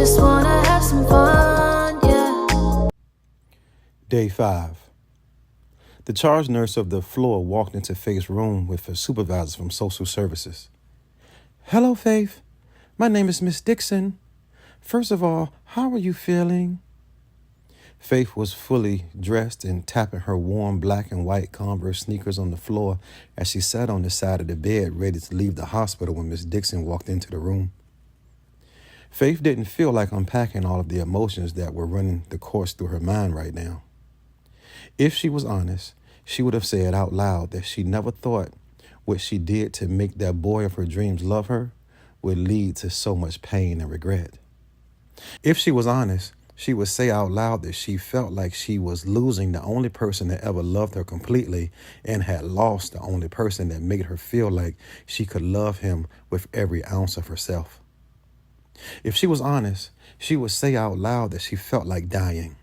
just wanna have some fun, yeah. Day 5. The charge nurse of the floor walked into Faith's room with her supervisor from social services. "Hello, Faith. My name is Miss Dixon. First of all, how are you feeling?" Faith was fully dressed and tapping her warm black and white Converse sneakers on the floor as she sat on the side of the bed ready to leave the hospital when Miss Dixon walked into the room. Faith didn't feel like unpacking all of the emotions that were running the course through her mind right now. If she was honest, she would have said out loud that she never thought what she did to make that boy of her dreams love her would lead to so much pain and regret. If she was honest, she would say out loud that she felt like she was losing the only person that ever loved her completely and had lost the only person that made her feel like she could love him with every ounce of herself. If she was honest, she would say out loud that she felt like dying.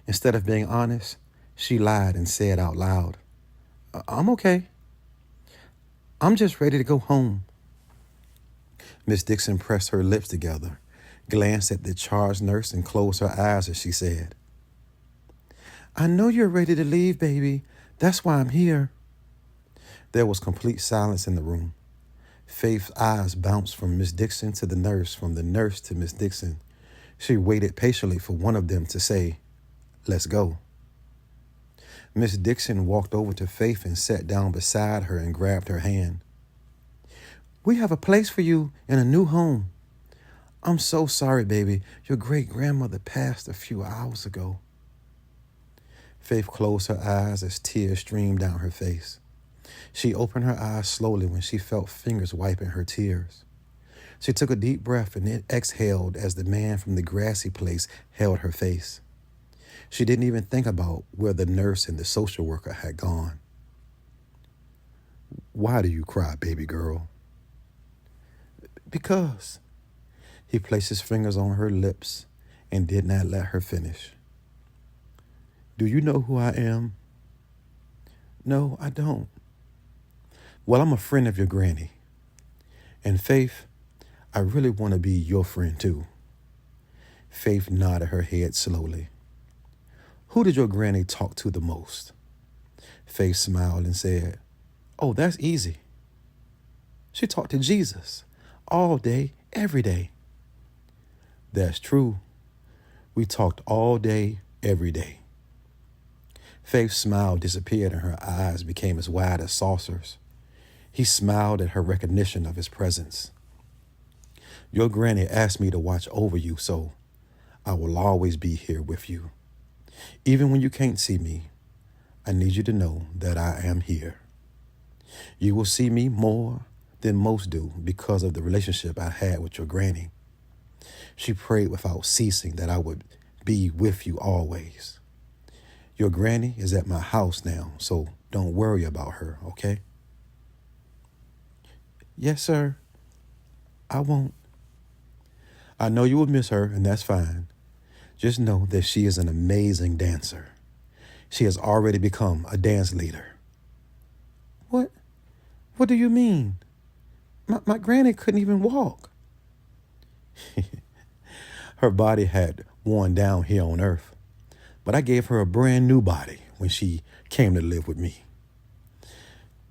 Instead of being honest, she lied and said out loud, "I'm okay. I'm just ready to go home." Miss Dixon pressed her lips together, glanced at the charge nurse, and closed her eyes as she said, "I know you're ready to leave, baby. That's why I'm here." There was complete silence in the room. Faith's eyes bounced from Miss Dixon to the nurse, from the nurse to Miss Dixon. She waited patiently for one of them to say, "Let's go." Miss Dixon walked over to Faith and sat down beside her and grabbed her hand. "We have a place for you in a new home. I'm so sorry, baby. Your great-grandmother passed a few hours ago." Faith closed her eyes as tears streamed down her face. She opened her eyes slowly when she felt fingers wiping her tears. She took a deep breath and exhaled as the man from the grassy place held her face. She didn't even think about where the nurse and the social worker had gone. "Why do you cry, baby girl?" "Because." He placed his fingers on her lips and did not let her finish. "Do you know who I am?" "No, I don't." "Well, I'm a friend of your granny. And Faith, I really want to be your friend too." Faith nodded her head slowly. "Who did your granny talk to the most?" Faith smiled and said, "Oh, that's easy. She talked to Jesus all day, every day." "That's true. We talked all day, every day." Faith's smile disappeared and her eyes became as wide as saucers. He smiled at her recognition of his presence. "Your granny asked me to watch over you, so I will always be here with you. Even when you can't see me, I need you to know that I am here. You will see me more than most do because of the relationship I had with your granny. She prayed without ceasing that I would be with you always. Your granny is at my house now, so don't worry about her, okay?" "Yes, sir. I won't." "I know you will miss her, and that's fine. Just know that she is an amazing dancer. She has already become a dance leader." What do you mean? My granny couldn't even walk." "Her body had worn down here on earth, but I gave her a brand new body when she came to live with me."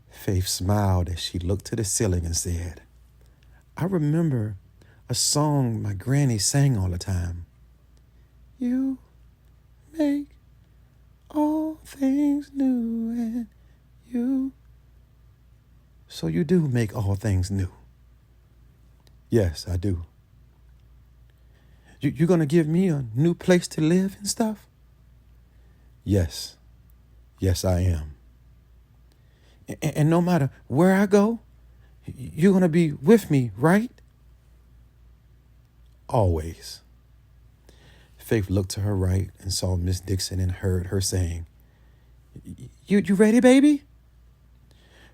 Faith smiled as she looked to the ceiling and said, "I remember a song my granny sang all the time. You make all things new and you..." "So you do make all things new?" "Yes, I do." You're going to give me a new place to live and stuff?" Yes, I am." And no matter where I go, you're going to be with me, right?" "Always." Faith looked to her right and saw Miss Dixon and heard her saying, You ready, baby?"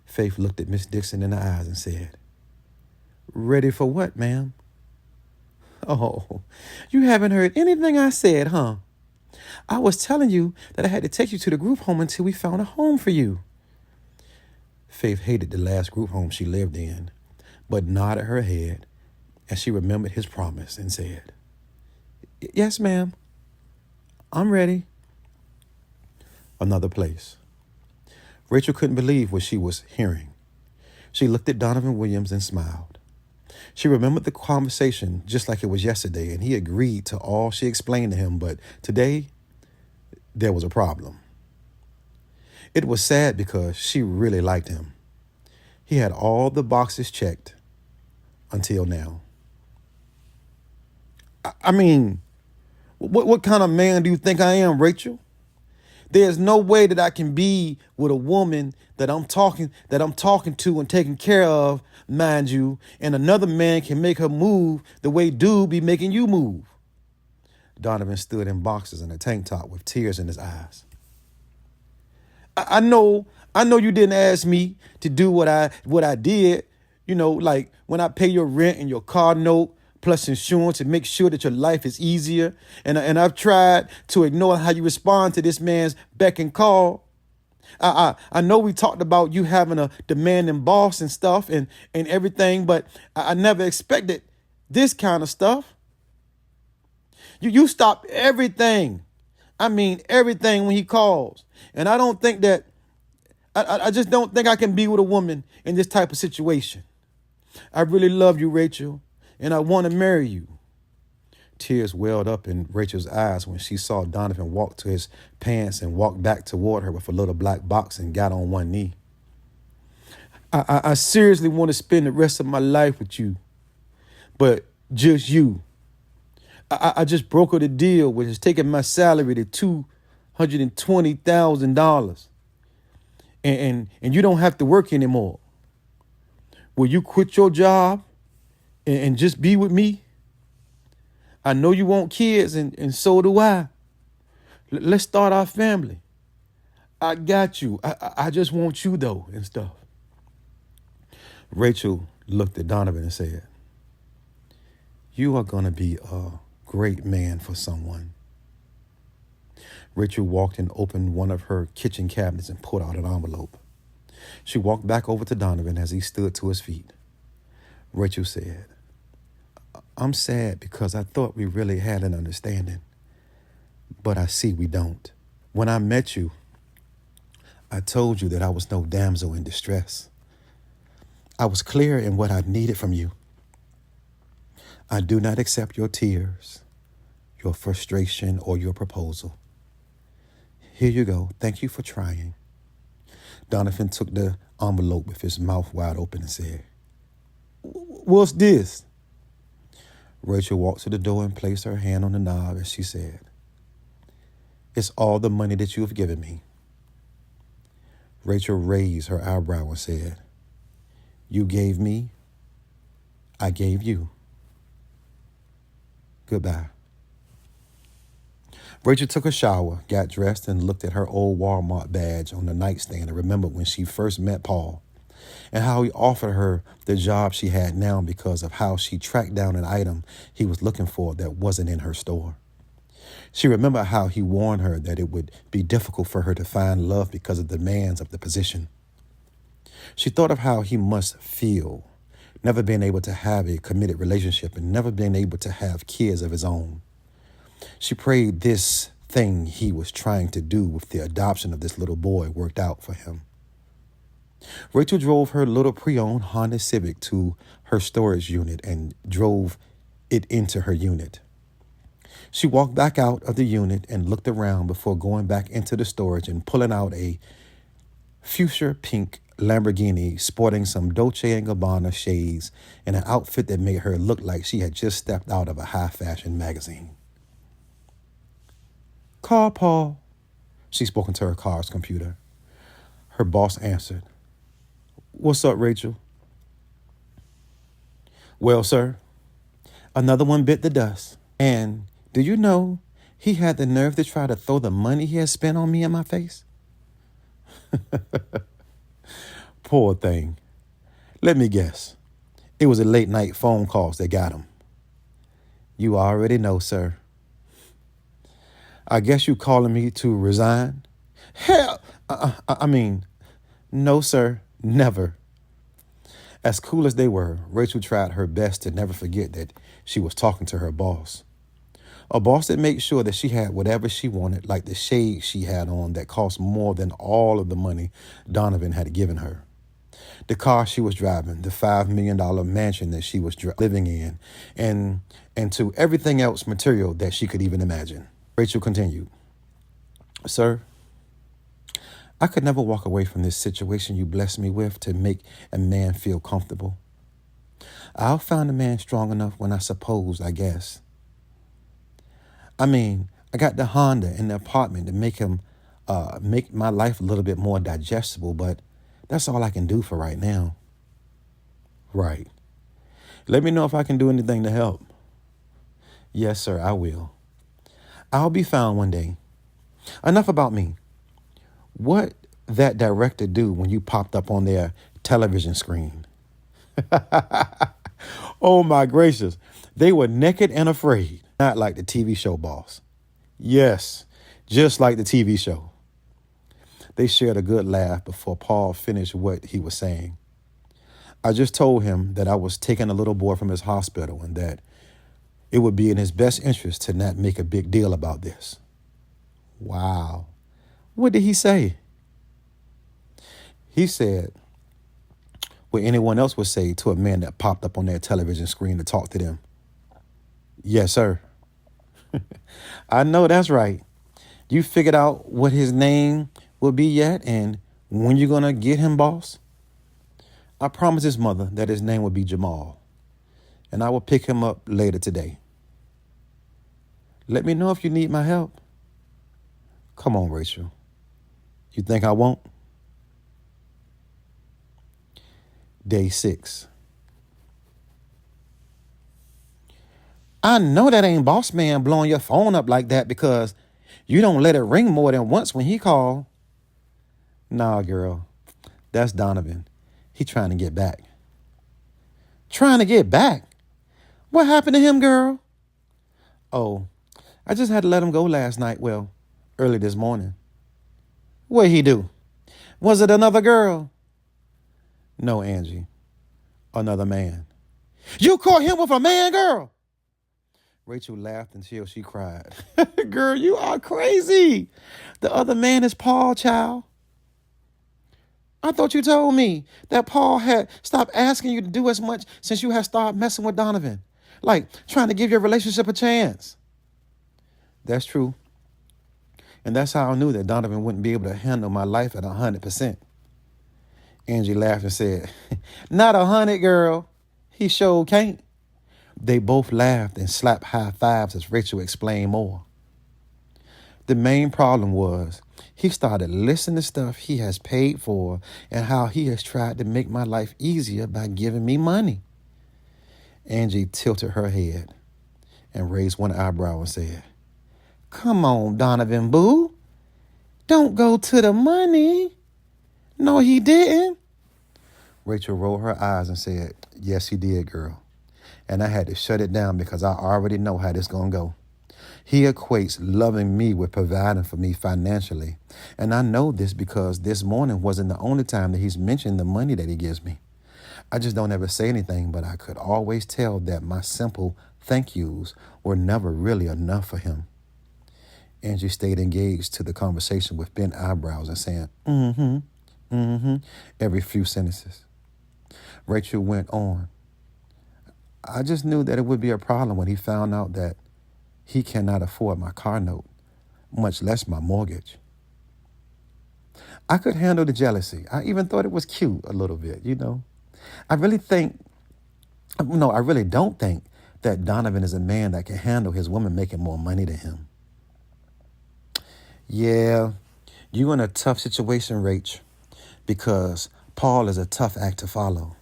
Faith looked at Miss Dixon in the eyes and said, "Ready for what, ma'am?" "Oh, you haven't heard anything I said, huh? I was telling you that I had to take you to the group home until we found a home for you." Faith hated the last group home she lived in, but nodded her head as she remembered his promise and said, Yes, ma'am. I'm ready. Another place. Rachel couldn't believe what she was hearing. She looked at Donovan Williams and smiled. She remembered the conversation just like it was yesterday, and he agreed to all she explained to him, but today there was a problem. It was sad because she really liked him. He had all the boxes checked until now. I mean, what kind of man do you think I am, Rachel? There's no way that I can be with a woman that I'm talking to and taking care of, mind you, and another man can make her move the way dude be making you move. Donovan stood in boxers and a tank top with tears in his eyes. I know you didn't ask me to do what I did, like when I pay your rent and your car note plus insurance and make sure that your life is easier. And I've tried to ignore how you respond to this man's beck and call. I know we talked about you having a demanding boss and stuff and everything, but I never expected this kind of stuff. You stopped everything. I mean, everything when he calls. And I don't think that, I just don't think I can be with a woman in this type of situation. I really love you, Rachel, and I want to marry you. Tears welled up in Rachel's eyes when she saw Donovan walk to his pants and walk back toward her with a little black box and got on one knee. I seriously want to spend the rest of my life with you, but just you. I just brokered a deal which is taking my salary to $220,000. And you don't have to work anymore. Will you quit your job and just be with me? I know you want kids and so do I. Let's start our family. I got you. I just want you though and stuff. Rachel looked at Donovan and said, you are going to be a great man for someone. Rachel walked and opened one of her kitchen cabinets and pulled out an envelope. She walked back over to Donovan as he stood to his feet. Rachel said, I'm sad because I thought we really had an understanding, but I see we don't. When I met you, I told you that I was no damsel in distress. I was clear in what I needed from you. I do not accept your tears, your frustration, or your proposal. Here you go. Thank you for trying. Donovan took the envelope with his mouth wide open and said, what's this? Rachel walked to the door and placed her hand on the knob as she said, it's all the money that you have given me. Rachel raised her eyebrow and said, you gave me, I gave you. Goodbye. Rachel took a shower, got dressed, and looked at her old Walmart badge on the nightstand and remembered when she first met Paul and how he offered her the job she had now because of how she tracked down an item he was looking for that wasn't in her store. She remembered how he warned her that it would be difficult for her to find love because of the demands of the position. She thought of how he must feel, never being able to have a committed relationship and never being able to have kids of his own. She prayed this thing he was trying to do with the adoption of this little boy worked out for him. Rachel drove her little pre-owned Honda Civic to her storage unit and drove it into her unit. She walked back out of the unit and looked around before going back into the storage and pulling out a fuchsia pink Lamborghini sporting some Dolce & Gabbana shades and an outfit that made her look like she had just stepped out of a high fashion magazine. Call Paul. She spoke into her car's computer. Her boss answered. What's up, Rachel? Well, sir, another one bit the dust. And do you know he had the nerve to try to throw the money he had spent on me in my face? Poor thing. Let me guess. It was a late night phone calls that got him. You already know, sir. I guess you calling me to resign? Hell, no, sir, never. As cool as they were, Rachel tried her best to never forget that she was talking to her boss. A boss that made sure that she had whatever she wanted, like the shade she had on that cost more than all of the money Donovan had given her. The car she was driving, the $5 million mansion that she was living in, and to everything else material that she could even imagine. Rachel continued, "Sir, I could never walk away from this situation you blessed me with to make a man feel comfortable. I'll find a man strong enough when I suppose, I guess. I mean, I got the Honda in the apartment to make my life a little bit more digestible, but that's all I can do for right now." "Right. Let me know if I can do anything to help." "Yes, sir, I will. I'll be found one day. Enough about me. What that director do when you popped up on their television screen?" Oh my gracious. They were naked and afraid. Not like the TV show Boss. Yes, just like the TV show. They shared a good laugh before Paul finished what he was saying. "I just told him that I was taking a little boy from his hospital and that it would be in his best interest to not make a big deal about this." Wow. What did he say? He said what anyone else would say to a man that popped up on their television screen to talk to them. "Yes, sir." "I know that's right. You figured out what his name will be yet and when you're going to get him, boss?" "I promised his mother that his name would be Jamal, and I will pick him up later today." "Let me know if you need my help." "Come on, Rachel. You think I won't?" Day 6. "I know that ain't boss man blowing your phone up like that because you don't let it ring more than once when he call." "Nah, girl. That's Donovan. He trying to get back." "Trying to get back? What happened to him, girl?" "Oh, I just had to let him go last night. Well, early this morning." "What'd he do? Was it another girl?" "No, Angie. Another man." "You caught him with a man, girl?" Rachel laughed until she cried. "Girl, you are crazy. The other man is Paul, child." "I thought you told me that Paul had stopped asking you to do as much since you had started messing with Donovan. Like trying to give your relationship a chance." "That's true. And that's how I knew that Donovan wouldn't be able to handle my life at 100%. Angie laughed and said, "Not 100, girl. He sure can't." They both laughed and slapped high fives as Rachel explained more. The main problem was he started listening to stuff he has paid for and how he has tried to make my life easier by giving me money. Angie tilted her head and raised one eyebrow and said, "Come on, Donovan boo. Don't go to the money." "No, he didn't." Rachel rolled her eyes and said, "Yes, he did, girl. And I had to shut it down because I already know how this gonna go. He equates loving me with providing for me financially. And I know this because this morning wasn't the only time that he's mentioned the money that he gives me. I just don't ever say anything, but I could always tell that my simple thank yous were never really enough for him." Angie stayed engaged to the conversation with bent eyebrows and saying, every few sentences. Rachel went on, "I just knew that it would be a problem when he found out that he cannot afford my car note, much less my mortgage. I could handle the jealousy. I even thought it was cute a little bit, you know. I really don't think that Donovan is a man that can handle his woman making more money than him." "Yeah, you in a tough situation, Rach, because Paul is a tough act to follow."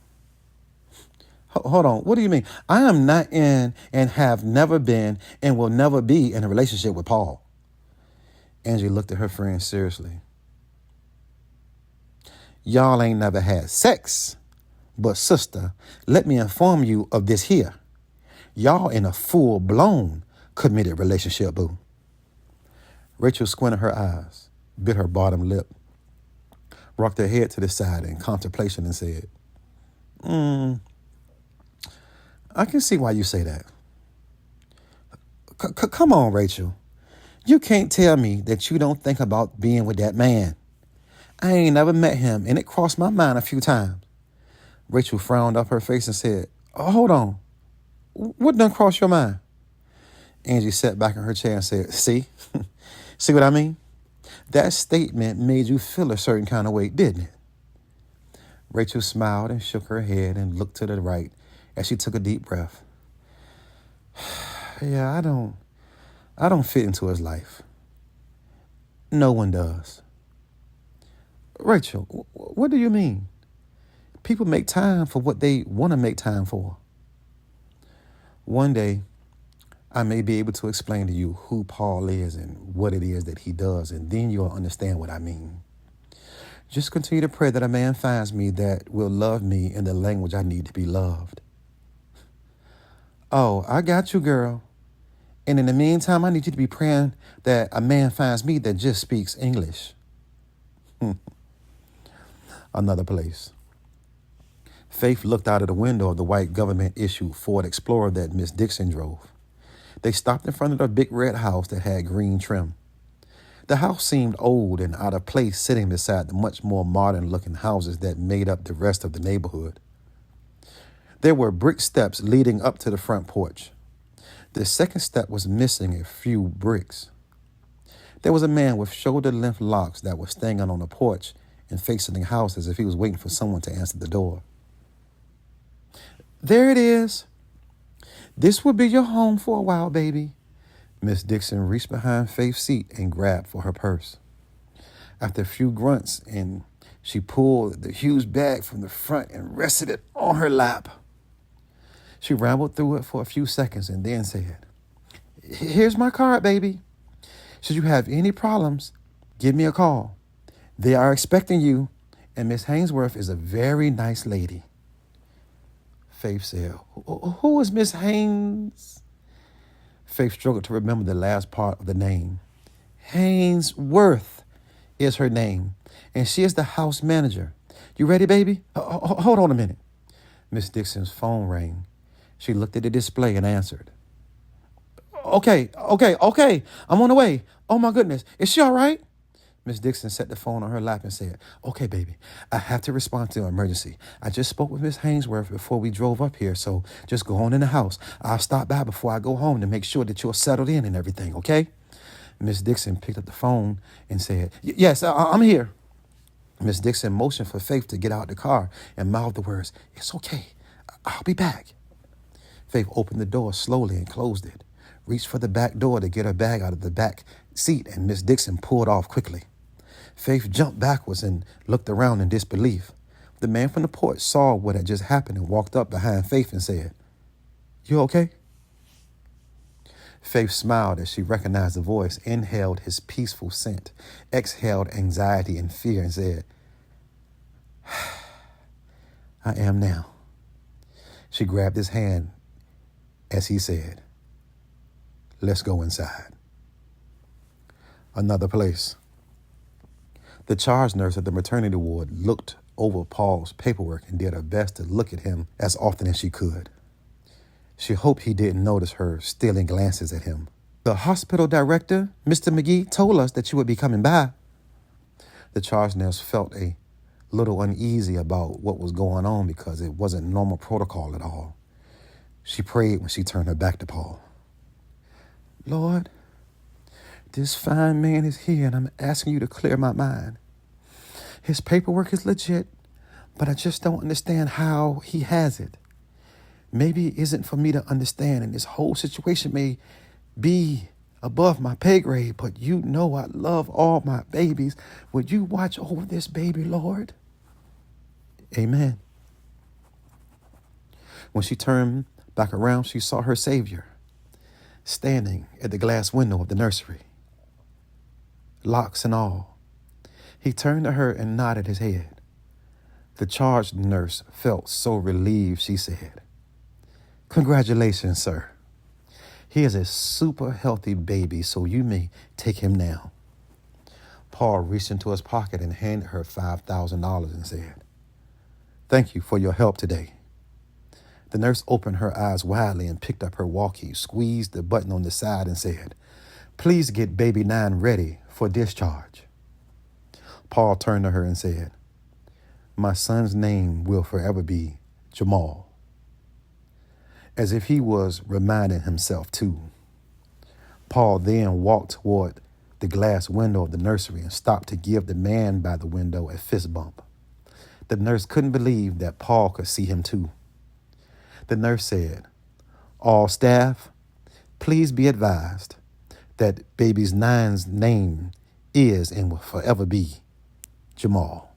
Hold on. What do you mean? I am not in and have never been and will never be in a relationship with Paul. Angie looked at her friend seriously. "Y'all ain't never had sex. But sister, let me inform you of this here. Y'all in a full-blown committed relationship, boo." Rachel squinted her eyes, bit her bottom lip, rocked her head to the side in contemplation and said, I can see why you say that. Come on, Rachel. You can't tell me that you don't think about being with that man. I ain't never met him, and it crossed my mind a few times. Rachel frowned up her face and said, hold on. What done crossed your mind? Angie sat back in her chair and said, see? See what I mean? That statement made you feel a certain kind of way, didn't it? Rachel smiled and shook her head and looked to the right as she took a deep breath. Yeah, I don't fit into his life. No one does. Rachel, what do you mean? People make time for what they want to make time for. One day, I may be able to explain to you who Paul is and what it is that he does, and then you'll understand what I mean. Just continue to pray that a man finds me that will love me in the language I need to be loved. Oh, I got you, girl. And in the meantime, I need you to be praying that a man finds me that just speaks English. Another place. Faith looked out of the window of the white government-issued Ford Explorer that Miss Dixon drove. They stopped in front of the big red house that had green trim. The house seemed old and out of place sitting beside the much more modern-looking houses that made up the rest of the neighborhood. There were brick steps leading up to the front porch. The second step was missing a few bricks. There was a man with shoulder-length locks that was standing on the porch and facing the house as if he was waiting for someone to answer the door. There it is. This will be your home for a while, baby. Miss Dixon reached behind Faith's seat and grabbed for her purse. After a few grunts, and she pulled the huge bag from the front and rested it on her lap. She rambled through it for a few seconds and then said, here's my card, baby. Should you have any problems, give me a call. They are expecting you, and Miss Hainsworth is a very nice lady. Faith said, who is Miss Haynes? Faith struggled to remember the last part of the name. Hainsworth is her name, and she is the house manager. You ready, baby? Hold on a minute. Miss Dixon's phone rang. She looked at the display and answered. Okay. I'm on the way. Oh, my goodness. Is she all right? Miss Dixon set the phone on her lap and said, okay, baby, I have to respond to an emergency. I just spoke with Miss Hainsworth before we drove up here, so just go on in the house. I'll stop by before I go home to make sure that you're settled in and everything, okay? Miss Dixon picked up the phone and said, yes, I'm here. Miss Dixon motioned for Faith to get out the car and mouthed the words, it's okay, I'll be back. Faith opened the door slowly and closed it, reached for the back door to get her bag out of the back seat, and Miss Dixon pulled off quickly. Faith jumped backwards and looked around in disbelief. The man from the porch saw what had just happened and walked up behind Faith and said, you okay? Faith smiled as she recognized the voice, inhaled his peaceful scent, exhaled anxiety and fear, and said, I am now. She grabbed his hand as he said, let's go inside. Another place. The charge nurse at the maternity ward looked over Paul's paperwork and did her best to look at him as often as she could. She hoped he didn't notice her stealing glances at him. The hospital director, Mr. McGee, told us that you would be coming by. The charge nurse felt a little uneasy about what was going on because it wasn't normal protocol at all. She prayed when she turned her back to Paul. Lord, this fine man is here, and I'm asking you to clear my mind. His paperwork is legit, but I just don't understand how he has it. Maybe it isn't for me to understand, and this whole situation may be above my pay grade, but you know I love all my babies. Would you watch over this baby, Lord? Amen. When she turned back around, she saw her Savior standing at the glass window of the nursery, locks and all. He turned to her and nodded his head. The charge nurse felt so relieved, she said, congratulations, sir. He is a super healthy baby, so you may take him now. Paul reached into his pocket and handed her $5,000 and said, thank you for your help today. The nurse opened her eyes widely and picked up her walkie, squeezed the button on the side, and said, "Please get baby 9 ready for discharge." Paul turned to her and said, "My son's name will forever be Jamal." As if he was reminding himself too. Paul then walked toward the glass window of the nursery and stopped to give the man by the window a fist bump. The nurse couldn't believe that Paul could see him too. The nurse said, "All staff, please be advised that baby's 9's name is and will forever be Jamal."